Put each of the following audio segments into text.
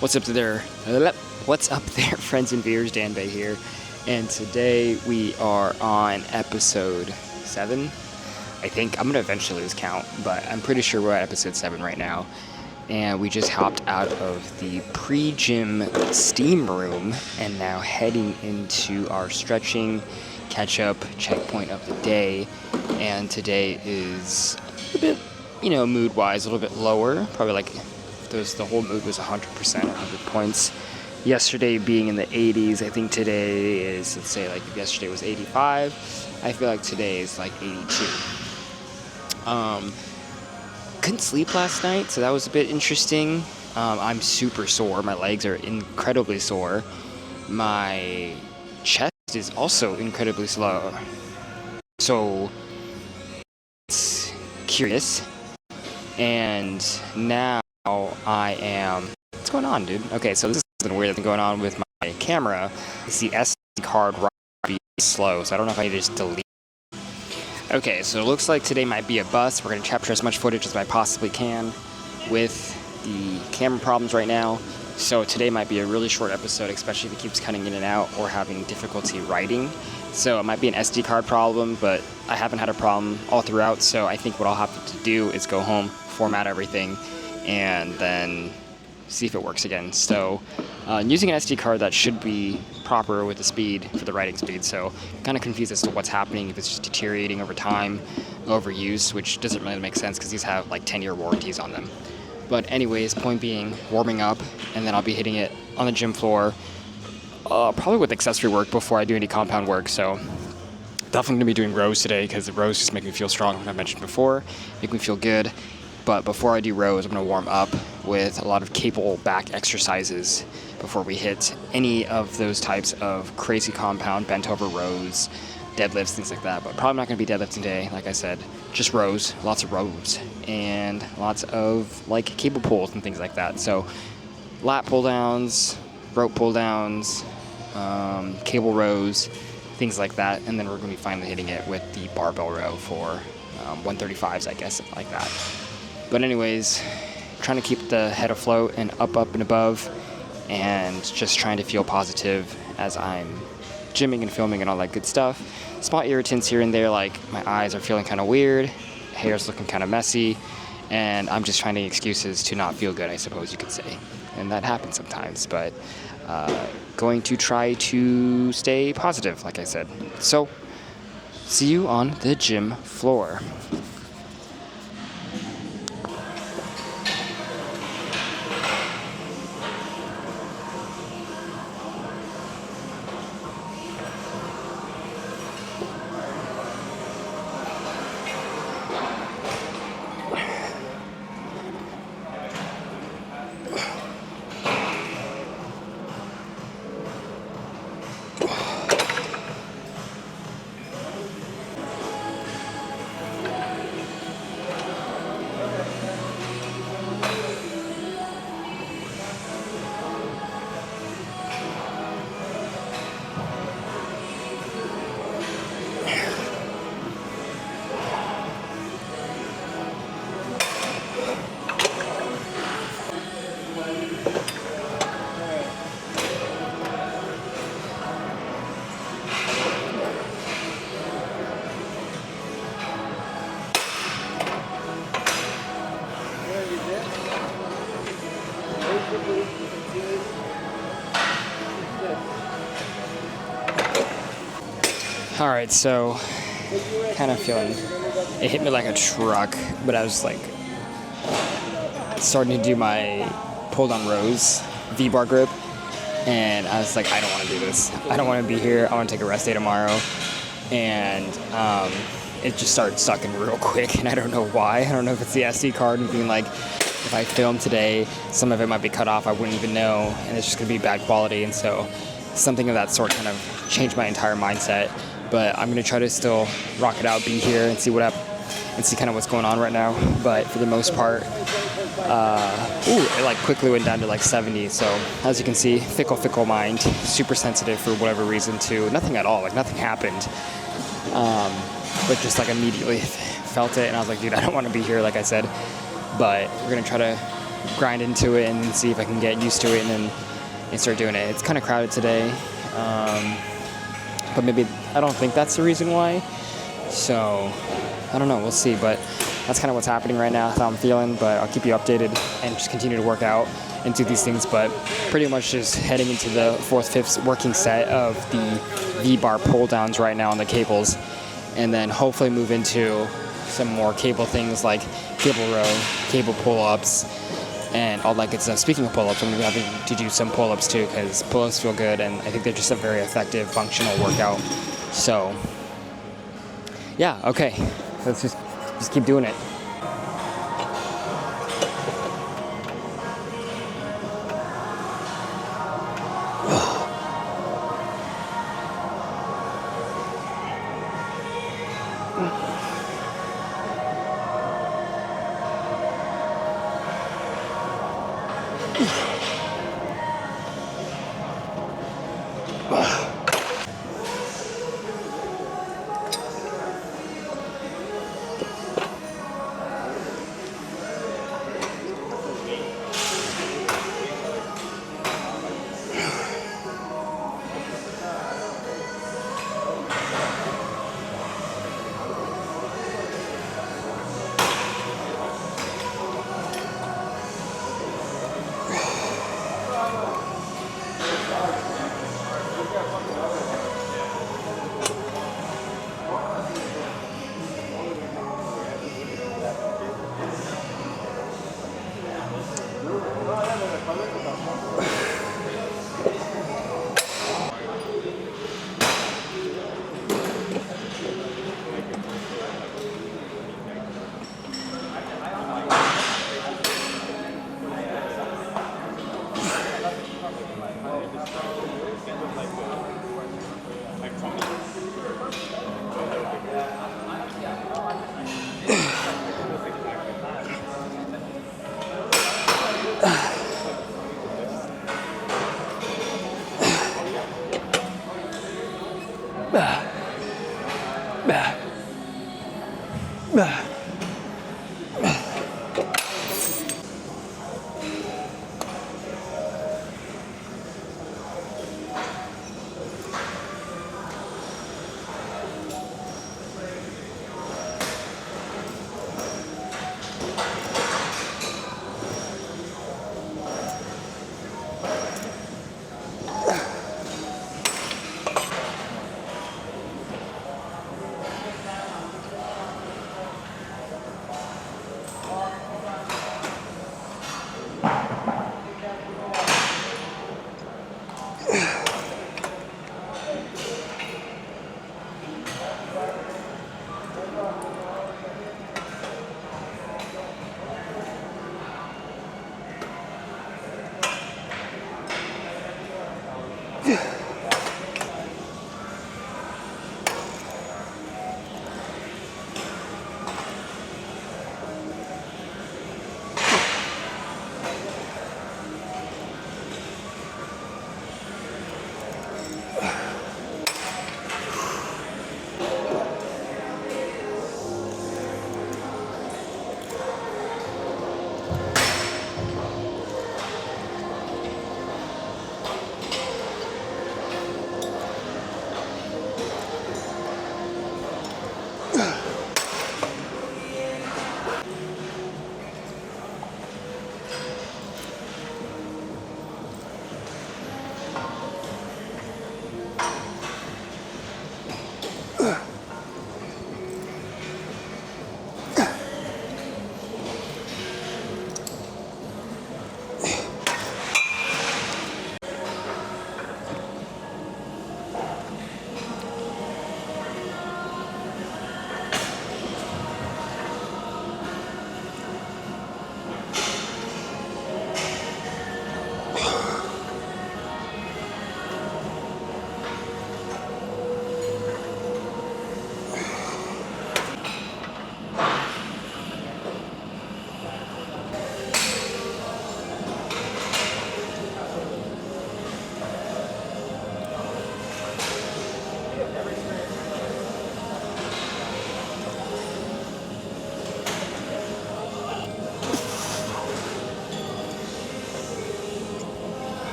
What's up there? What's up there, friends and viewers? Dan Bay here, and today we are on episode 7. I think I'm gonna eventually lose count, but I'm pretty sure we're at episode 7 right now. And we just hopped out of the pre-gym steam room and now heading into our stretching catch-up checkpoint of the day. And today is a bit, mood-wise, a little bit lower. Probably like the whole mood was 100%, 100 points. Yesterday being in the 80s, I think today is, let's say, like if yesterday was 85, I feel like today is like 82. Couldn't sleep last night, so that was a bit interesting. I'm super sore. My legs are incredibly sore. My chest is also incredibly slow. So it's curious. And now I am... What's going on, dude? Okay, so this is something weird that's going on with my camera. It's the SD card being slow, so I don't know if I need to just delete. Okay, so it looks like today might be a bust. We're going to capture as much footage as I possibly can with the camera problems right now. So today might be a really short episode, especially if it keeps cutting in and out or having difficulty writing. So it might be an SD card problem, but I haven't had a problem all throughout. So I think what I'll have to do is go home, format everything, and then see if it works again. So using an SD card that should be proper with the speed for the writing speed, so kind of confused as to what's happening, if it's just deteriorating over time, overuse, which doesn't really make sense because these have like 10-year warranties on them. But anyways, point being, warming up, and then I'll be hitting it on the gym floor, probably with accessory work before I do any compound work. So definitely gonna be doing rows today because the rows just make me feel strong, like I mentioned before, make me feel good. But before I do rows, I'm going to warm up with a lot of cable back exercises before we hit any of those types of crazy compound bent over rows, deadlifts, things like that. But probably not going to be deadlifting today, like I said. Just rows, lots of rows, and lots of like cable pulls and things like that. So lat pull downs, rope pull downs, cable rows, things like that. And then we're going to be finally hitting it with the barbell row for 135s, I guess, something like that. But anyways, trying to keep the head afloat and up and above, and just trying to feel positive as I'm gymming and filming and all that good stuff. Small irritants here and there, like my eyes are feeling kind of weird, hair's looking kind of messy, and I'm just finding excuses to not feel good, I suppose you could say. And that happens sometimes, but going to try to stay positive, like I said. So, see you on the gym floor. Alright, so kind of feeling, it hit me like a truck, but I was like starting to do my pull down rows, V-bar grip, and I was like, I don't want to do this. I don't want to be here. I want to take a rest day tomorrow. And it just started sucking real quick, and I don't know why. I don't know if it's the SD card and being like, if I film today, some of it might be cut off, I wouldn't even know, and it's just going to be bad quality. And so something of that sort kind of changed my entire mindset. But I'm going to try to still rock it out, be here, and see what and see kind of what's going on right now. But for the most part, it like quickly went down to like 70. So as you can see, fickle mind, super sensitive for whatever reason to nothing at all, like nothing happened. But just like immediately felt it, and I was like, dude, I don't want to be here, like I said. But we're going to try to grind into it and then see if I can get used to it and start doing it. It's kind of crowded today, but maybe I don't think that's the reason why. So I don't know. We'll see. But that's kind of what's happening right now. How I'm feeling. But I'll keep you updated and just continue to work out and do these things. But pretty much just heading into the 4th, 5th working set of the V-bar pull downs right now on the cables, and then hopefully move into some more cable things like cable row, cable pull-ups, and all that good stuff. Speaking of pull-ups, I'm going to be having to do some pull-ups too, because pull-ups feel good, and I think they're just a very effective, functional workout. So, yeah, okay. Let's just keep doing it.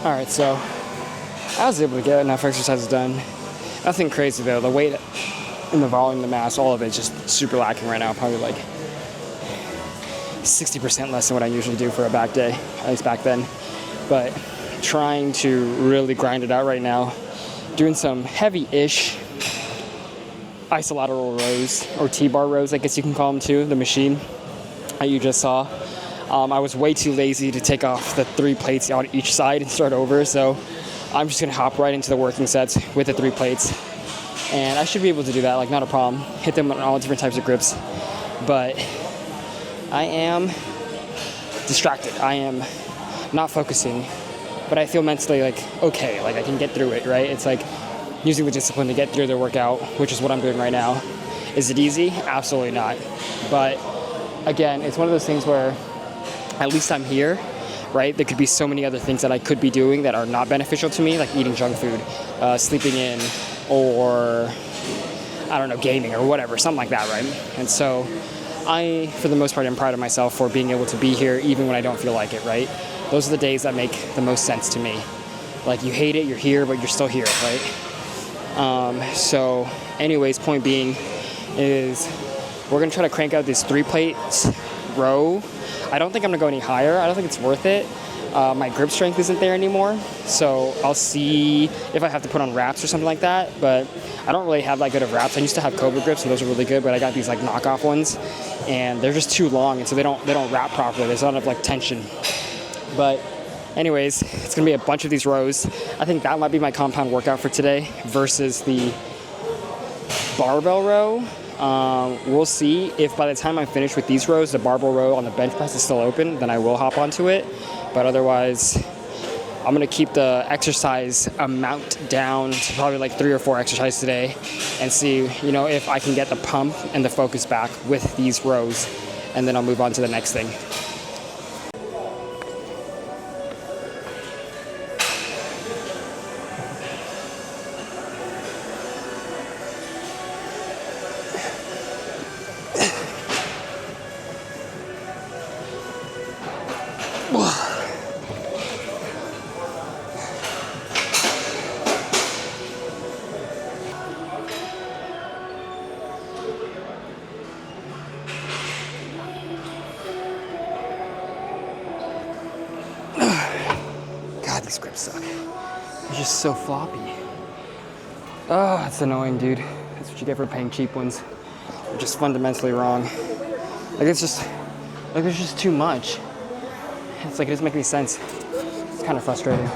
Alright, so I was able to get enough exercises done. Nothing crazy though. The weight and the volume, the mass, all of it's just super lacking right now. Probably like 60% less than what I usually do for a back day, at least back then. But trying to really grind it out right now. Doing some heavy-ish isolateral rows, or T-bar rows, I guess you can call them too, the machine that you just saw. I was way too lazy to take off the 3 plates on each side and start over, so I'm just gonna hop right into the working sets with the 3 plates. And I should be able to do that, like not a problem. Hit them on all different types of grips. But I am distracted. I am not focusing, but I feel mentally like okay, like I can get through it, right? It's like using the discipline to get through the workout, which is what I'm doing right now. Is it easy? Absolutely not. But again, it's one of those things where at least I'm here, right? There could be so many other things that I could be doing that are not beneficial to me, like eating junk food, sleeping in, or I don't know, gaming or whatever, something like that, right? And so I, for the most part, am proud of myself for being able to be here even when I don't feel like it, right? Those are the days that make the most sense to me. Like you hate it, you're here, but you're still here, right? So anyways, point being is we're gonna try to crank out this 3 plates row. I don't think I'm gonna go any higher. I don't think it's worth it. My grip strength isn't there anymore, so I'll see if I have to put on wraps or something like that, but I don't really have that good of wraps. I used to have Cobra grips, and those are really good, but I got these like knockoff ones, and they're just too long, and so they don't wrap properly. There's not enough like tension. But anyways, it's gonna be a bunch of these rows. I think that might be my compound workout for today versus the barbell row. We'll see if by the time I'm finished with these rows, the barbell row on the bench press is still open, then I will hop onto it. But otherwise, I'm gonna keep the exercise amount down to probably like 3 or 4 exercises today and see, you know, if I can get the pump and the focus back with these rows, and then I'll move on to the next thing. God, these grips suck. They're just so floppy. Oh, it's annoying, dude. That's what you get for paying cheap ones. They're just fundamentally wrong. Like it's just too much. It's like it doesn't make any sense. It's kind of frustrating.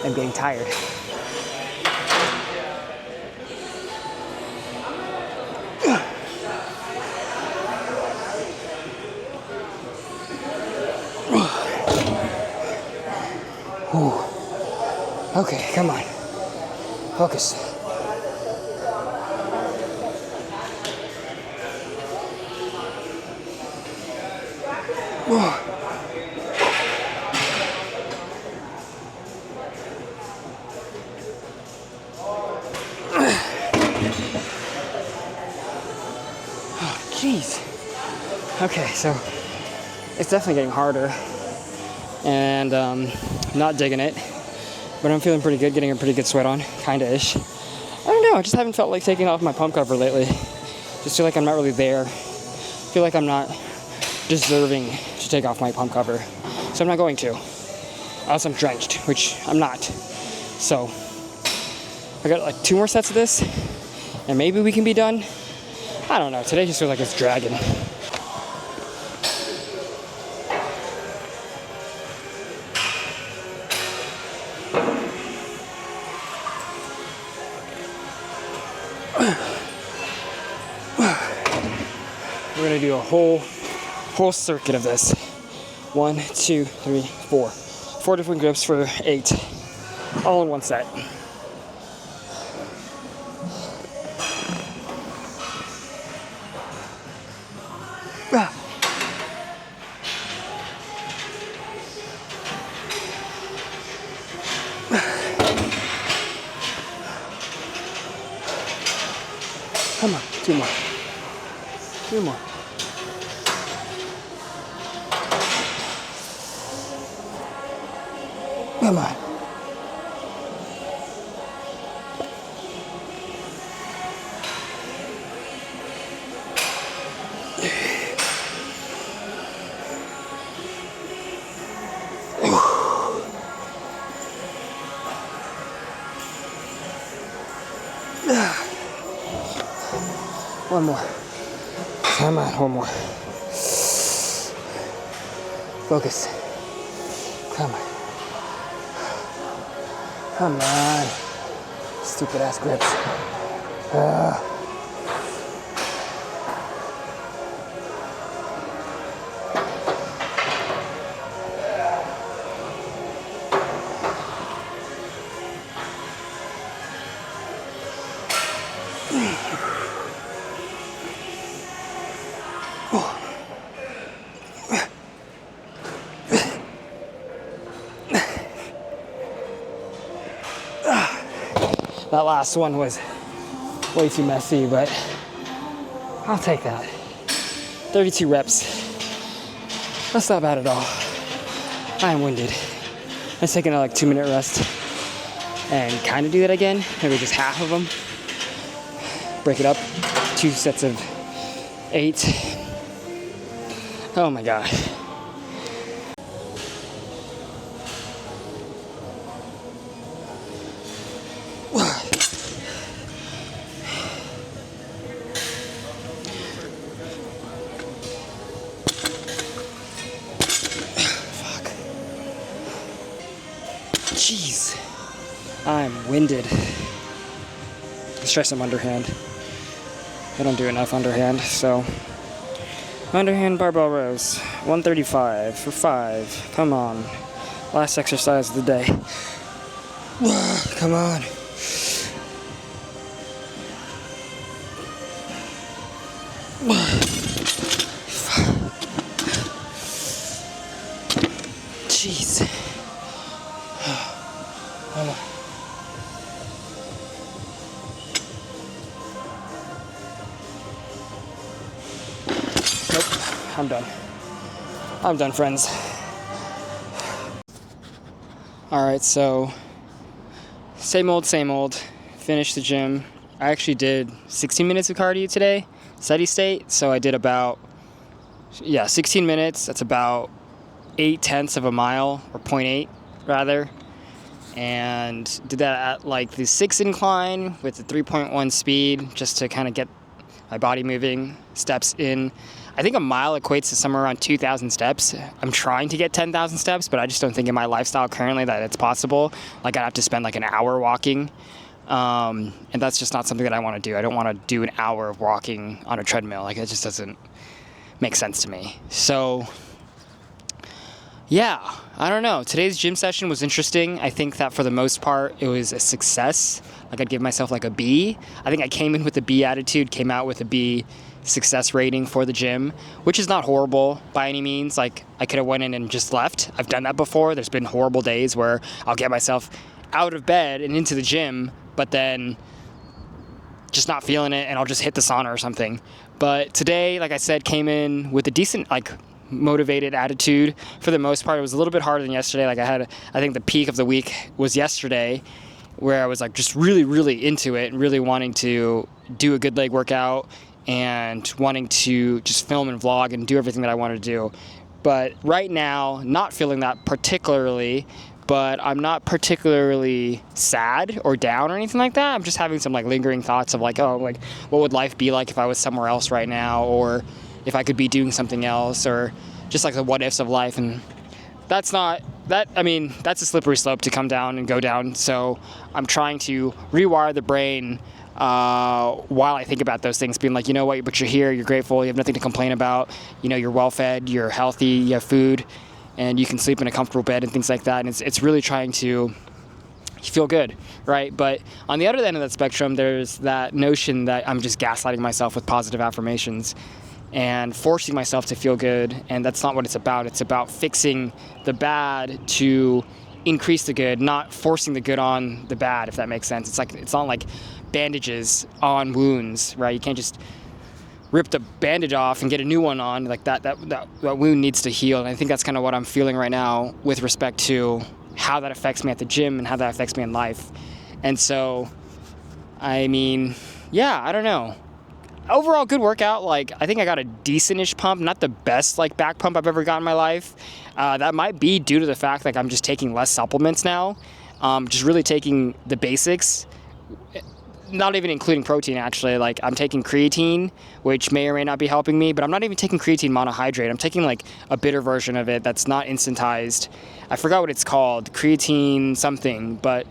I'm getting tired. Okay, come on. Focus. Jeez. Okay, so it's definitely getting harder, and not digging it, but I'm feeling pretty good, getting a pretty good sweat on, kinda-ish. I don't know, I just haven't felt like taking off my pump cover lately. Just feel like I'm not really there. Feel like I'm not deserving to take off my pump cover, so I'm not going to. Else I'm drenched, which I'm not. So I got like 2 more sets of this, and maybe we can be done. I don't know, today just feels like it's dragging. We're gonna do a whole circuit of this. 1, 2, 3, 4. 4 different grips for 8. All in one set. Come on, 2 more. 2 more. Come on. One more. Come on, one more. Focus. Come on. Come on. Stupid ass grips. That last one was way too messy, but I'll take that. 32 reps. That's not bad at all. I am winded. Let's take another 2-minute rest and kind of do that again. Maybe just half of them. Break it up. 2 sets of 8. Oh my God. Jeez, I'm winded. Let's try some underhand. I don't do enough underhand, so. Underhand barbell rows, 135 for 5. Come on. Last exercise of the day. Come on. Jeez. Nope, I'm done. I'm done, friends. Alright, so same old, finished the gym. I actually did 16 minutes of cardio today, steady state, so I did about, 16 minutes. That's about 0.8 of a mile, or 0.8 rather, and did that at like the 6 incline with the 3.1 speed just to kind of get my body moving, steps in. I think a mile equates to somewhere around 2,000 steps. I'm trying to get 10,000 steps, but I just don't think in my lifestyle currently that it's possible. Like, I'd have to spend like an hour walking, and that's just not something that I want to do. I don't want to do an hour of walking on a treadmill. Like, it just doesn't make sense to me. So yeah, I don't know. Today's gym session was interesting. I think that for the most part, it was a success. Like, I'd give myself like a B. I think I came in with a B attitude, came out with a B success rating for the gym, which is not horrible by any means. Like, I could have went in and just left. I've done that before. There's been horrible days where I'll get myself out of bed and into the gym, but then just not feeling it, and I'll just hit the sauna or something. But today, like I said, came in with a decent, like, motivated attitude. For the most part, it was a little bit harder than yesterday. Like, I think the peak of the week was yesterday, where I was like just really, really into it and really wanting to do a good leg workout and wanting to just film and vlog and do everything that I wanted to do. But right now, not feeling that particularly, but I'm not particularly sad or down or anything like that. I'm just having some like lingering thoughts of like, oh, like, what would life be like if I was somewhere else right now, or if I could be doing something else, or just like the what ifs of life. And that's not that's a slippery slope to come down and go down. So I'm trying to rewire the brain while I think about those things, being like, you know what, but you're here, you're grateful, you have nothing to complain about, you're well fed, you're healthy, you have food, and you can sleep in a comfortable bed and things like that. And it's really trying to feel good, right? But on the other end of that spectrum, there's that notion that I'm just gaslighting myself with positive affirmations and forcing myself to feel good, and that's not what it's about. It's about fixing the bad to increase the good, not forcing the good on the bad, if that makes sense. It's not like bandages on wounds, right? You can't just rip the bandage off and get a new one on. Like that wound needs to heal, and I think that's kind of what I'm feeling right now with respect to how that affects me at the gym and how that affects me in life. And so, I don't know. Overall, good workout. I think I got a decent-ish pump, not the best back pump I've ever got in my life. That might be due to the fact I'm just taking less supplements now, just really taking the basics, not even including protein actually. I'm taking creatine, which may or may not be helping me, but I'm not even taking creatine monohydrate. I'm taking a bitter version of it that's not instantized. I forgot what it's called, creatine something, but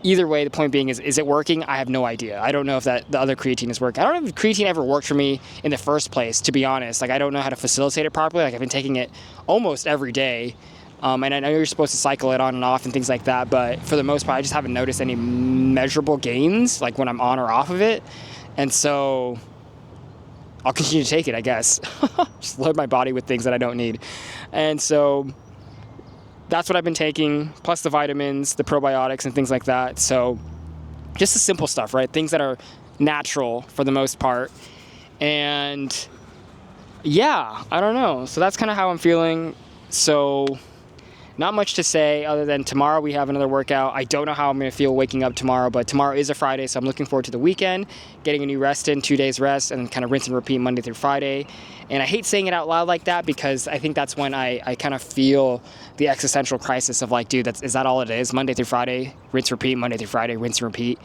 either way, the point being is it working? I have no idea. I don't know if the other creatine is working. I don't know if creatine ever worked for me in the first place, to be honest. I don't know how to facilitate it properly. I've been taking it almost every day. And I know you're supposed to cycle it on and off and things like that, but for the most part, I just haven't noticed any measurable gains, when I'm on or off of it. And so I'll continue to take it, I guess. Just load my body with things that I don't need. And so that's what I've been taking, plus the vitamins, the probiotics, and things like that. So just the simple stuff, right? Things that are natural for the most part. And yeah, I don't know. So that's kind of how I'm feeling. So not much to say other than tomorrow we have another workout. I don't know how I'm going to feel waking up tomorrow, but tomorrow is a Friday, so I'm looking forward to the weekend, getting a new rest in, 2 days rest, and kind of rinse and repeat Monday through Friday. And I hate saying it out loud like that because I think that's when I kind of feel the existential crisis of dude, is that all it is? Monday through Friday, rinse, repeat, Monday through Friday, rinse and repeat.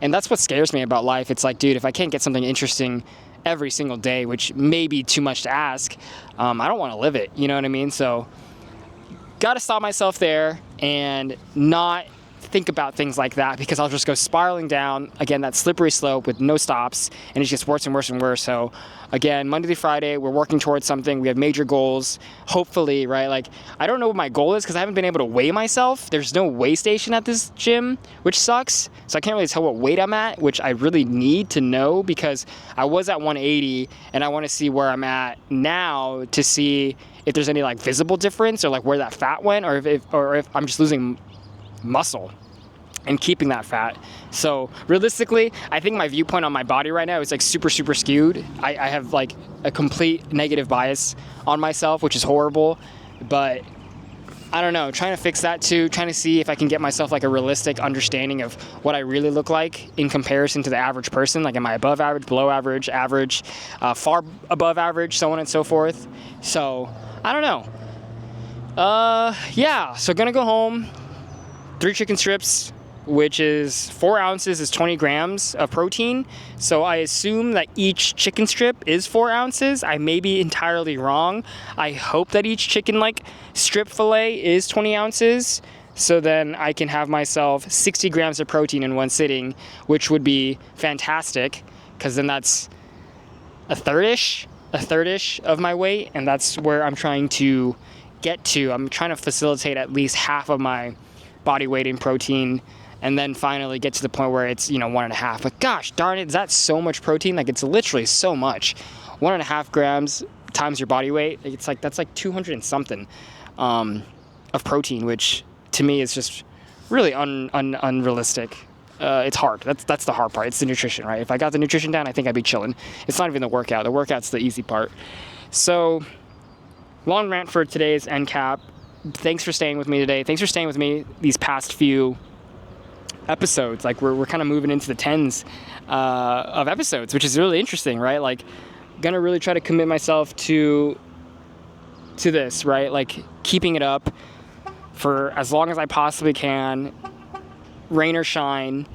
And that's what scares me about life. It's dude, if I can't get something interesting every single day, which may be too much to ask, I don't want to live it. You know what I mean? So got to stop myself there and not think about things like that because I'll just go spiraling down, again, that slippery slope with no stops, and it gets worse and worse and worse. So again, Monday through Friday, we're working towards something. We have major goals, hopefully, right? I don't know what my goal is because I haven't been able to weigh myself. There's no weigh station at this gym, which sucks. So I can't really tell what weight I'm at, which I really need to know because I was at 180 and I want to see where I'm at now to see if there's any visible difference or where that fat went or if I'm just losing muscle and keeping that fat. So realistically, I think my viewpoint on my body right now is super skewed. I have a complete negative bias on myself, which is horrible, but I don't know, trying to fix that too, trying to see if I can get myself a realistic understanding of what I really look like in comparison to the average person. Am I above average, below average, far above average, so on and so forth. So I don't know. Yeah, so gonna go home, 3 chicken strips, which is 4 ounces is 20 grams of protein. So I assume that each chicken strip is 4 ounces. I may be entirely wrong. I hope that each chicken strip fillet is 20 ounces. So then I can have myself 60 grams of protein in one sitting, which would be fantastic because then that's a third-ish of my weight, and that's where I'm trying to get to. I'm trying to facilitate at least half of my body weight in protein, and then finally get to the point where it's 1.5. But gosh darn it, that's so much protein. It's literally so much. 1.5 grams times your body weight. That's 200 and something of protein, which to me is just really unrealistic. It's hard. That's the hard part. It's the nutrition, right? If I got the nutrition down, I think I'd be chilling. It's not even the workout. The workout's the easy part. So, long rant for today's end cap. Thanks for staying with me today. Thanks for staying with me these past few episodes. We're kind of moving into the tens of episodes, which is really interesting, right? Gonna really try to commit myself to this, right? Keeping it up for as long as I possibly can, rain or shine,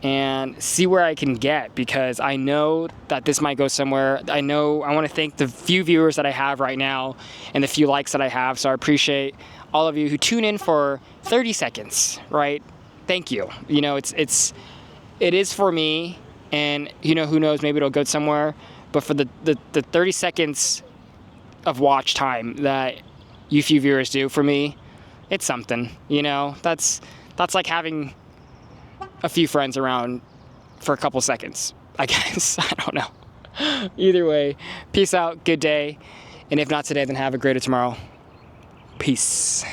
and see where I can get, because I know that this might go somewhere. I want to thank the few viewers that I have right now and the few likes that I have. So I appreciate all of you who tune in for 30 seconds, right? Thank you. You know, it is for me, and you know, who knows, maybe it'll go somewhere. But for the 30 seconds of watch time that you few viewers do for me, it's something. You know, that's like having a few friends around for a couple seconds, I guess. I don't know. Either way, peace out, good day, and if not today, then have a greater tomorrow. Peace.